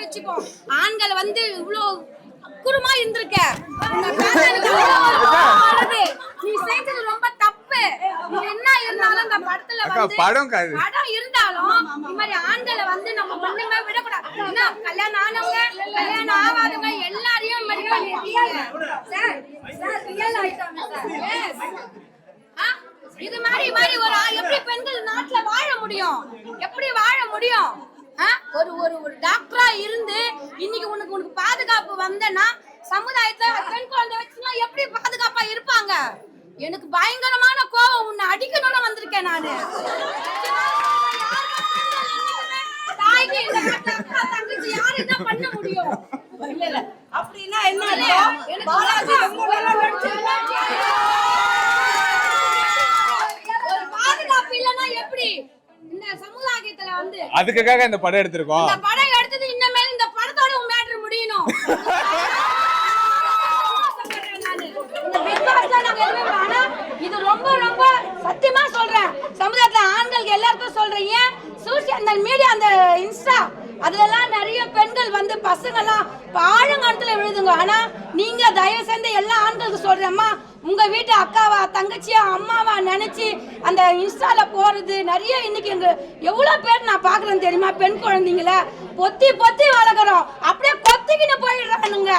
வச்சுப்போம். ஆண்கள் வந்து இவ்வளவு குருமா இருந்திருக்க நீ செஞ்சது ரொம்ப தப்பு. என்ன இருந்தாலும் அந்த படத்துல வந்து படம் இருந்தாலும் இந்த மாதிரி ஆண்களை வந்து நம்ம ஒண்ணுமே விடக்கூடாது. ஏன்னா கல்யாணம் ஆனவங்க கல்யாணம் ஆகாதவங்க எல்லாரையும் இந்த மாதிரி பண்ணிருக்கீங்க சார். ரியல் ஆயிட்டாங்க சார். இது மாதிரி ஒரு எப்படி பெண்கள் நாட்டுல வாழ முடியும்? எப்படி வாழ முடியும்? ஒரு ஒரு டாக்டரா இருந்து இன்னைக்கு உனக்கு பாதுகாப்பு வந்தனா சமுதாயத்துல பெண் குழந்தை வச்சுனா எப்படி பாதுகாப்பா இருப்பாங்க? எனக்கு பயங்கரமான கோபம். உன்னை அடிக்கணும்னு வந்திருக்கேன் நானு. தாய்க்கு இந்த அக்கா தங்கச்சி யாரு என்ன பண்ண முடியும்? இல்ல அப்படின்னா என்ன? பாலாஜி ஒரு பாதுகாப்பு இல்லனா எப்படி இந்த சமுதாயத்துல வந்து? அதுக்காக இந்த படம் எடுத்துறோம். இந்த படம் எடுத்தது இன்னமே இந்த படத்தோட மேட்டர் முடியணும். இந்த பிக் பாஸ்ல நாங்க எதுவுமே ஆனா இது ரொம்ப ரொம்ப சத்தியமா சொல்றேன். சமுதாயத்துல ஆண்கள் எல்லாருக்கும் சொல்றேன். ஏன் சோசியல் மீடியா அந்த இன்ஸ்டா அதுலலாம் நிறைய பெண்கள் வந்து பசங்கெல்லாம் ஆழங்காலத்துல விழுதுங்க. ஆனா நீங்க தயவு செஞ்சு எல்லா ஆண்களுக்கு சொல்றேம்மா, உங்க வீட்டு அக்காவா தங்கச்சியா அம்மாவா நினைச்சு அந்த இன்ஸ்டால போறது நிறைய இன்னைக்கு எங்க எவ்வளவு பேர் நான் பாக்குறேன் தெரியுமா? பெண் குழந்தைங்கள பொத்தி பொத்தி வளர்க்குறோம், அப்படியே கொத்திக்கின்னு போயிடுறானுங்க.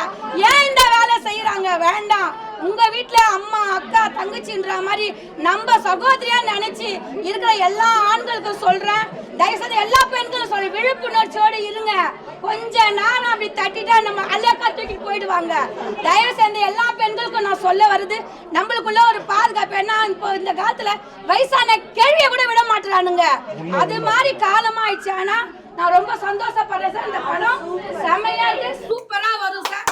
ஏன் இந்த வேலை செய்யறாங்க? வேண்டாம். உங்க வீட்டுல அம்மா அக்கா தங்கச்சின்ற மாதிரி நம்ம சகோதரியா நினைச்சு இருக்கிற எல்லா ஆண்களுக்கும் சொல்றேன். தயவு செஞ்சு எல்லா பெண்களும் சொல்றேன், விழிப்புணர்ச்சியோடு இருங்க. கொஞ்ச நேரம் அப்படி தட்டிட்டா நம்ம அலக்கா தூக்கிட்டு போயிடுவாங்க. தயவு செஞ்சு எல்லா பெண்களுக்கும் நான் சொல்ல வருது, நம்மளுக்குள்ள ஒரு பாதுகாப்பு. ஏன்னா இப்போ இந்த காலத்துல வயசான கேள்வியை கூட விட மாட்டானுங்க. அது மாதிரி காலமா ஆயிடுச்சு. ஆனா நான் ரொம்ப சந்தோஷப்படுறேன் சார். இந்த படம் செம்மையா இருக்கு, சூப்பரா வரும் சார்.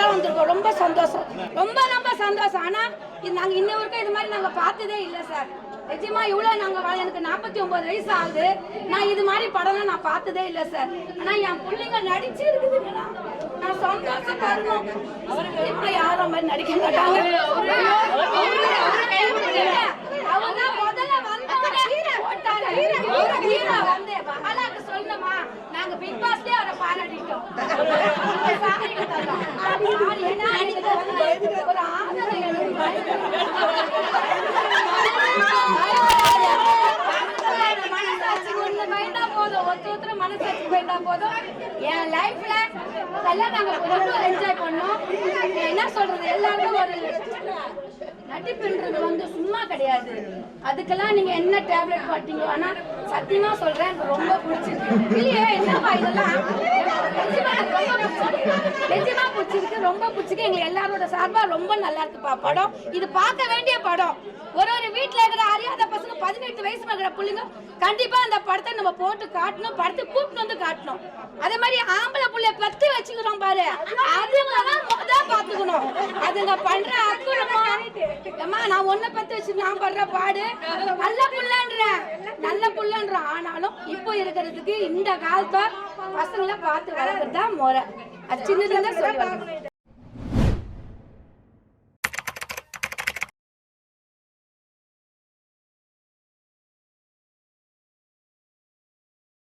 ரொம்ப ரொம்ப சந்தோஷம், ரொம்ப ரொம்ப சந்தோஷம். ஆனா நாங்க இன்ன வரைக்கும் இது மாதிரி நாங்க பார்த்ததே இல்லை சார். நிஜமா இவ்வளவு நாங்க எனக்கு 49 வயசு ஆகுது. நான் இது மாதிரி படம் நான் பார்த்ததே இல்லை சார். ஆனா என் பிள்ளைங்க நடிச்சு இருக்குதுங்களா, நான் சந்தோஷப்படுறோம். இப்ப யாரும் மாதிரி நடிக்க மாட்டாங்க. அவங்க முதல்ல வந்து மகாலாக்கு சொல்லணுமா, நாங்க பிக் பாஸ்லயே அவரை பாராட்டிட்டோம். ஒரு ஆதரவு மனசாட்சி போயிட்டா போதும். என் லைஃப்ல எல்லாம் நாங்க ரொம்ப என்ஜாய் பண்ணோம். என்ன சொல்றது, எல்லாருக்கும் ஒரு நடிப்புன்றது வந்து சும்மா கிடையாது. அதுக்கெல்லாம் நீங்க என்ன டேப்லெட் பார்த்தீங்க? ஆனா சத்தியமா சொல்றேன், எனக்கு ரொம்ப பிடிச்சிருக்கு. இல்லையே என்னப்பா இதெல்லாம் நிஜமா பிடிச்சிருக்கு, ரொம்ப பிடிச்சிருக்கு. எங்களுக்கு எல்லாரோட சார்பா ரொம்ப நல்லா இருக்குப்பா படம். இது பார்க்க வேண்டிய படம். ஒரு வீட்டுல இருக்கிற அறியாத பசங்க 18 வயசு இருக்கிற பிள்ளைங்க கண்டிப்பா அந்த படத்தை நம்ம போட்டு காட்டணும், படத்தை கூப்பிட்டு வந்து காட்டணும். அதே மாதிரி ஆம்பளை புள்ளைய பத்து வச்சுக்கிறோம் பாரு, அதுங்கதான் முதல் பாத்துக்கணும். அதுங்க பண்ற அக்குறமா அம்மா நான் ஒன்ன பத்து வச்சு நான் படுற பாடு நல்ல புள்ளன்ற. ஆனாலும் இப்போ இருக்கிறதுக்கு இந்த காலத்தை பசங்களை பார்த்து வளர்க்கறதா முறை. அது சின்னதுதான் சொல்லி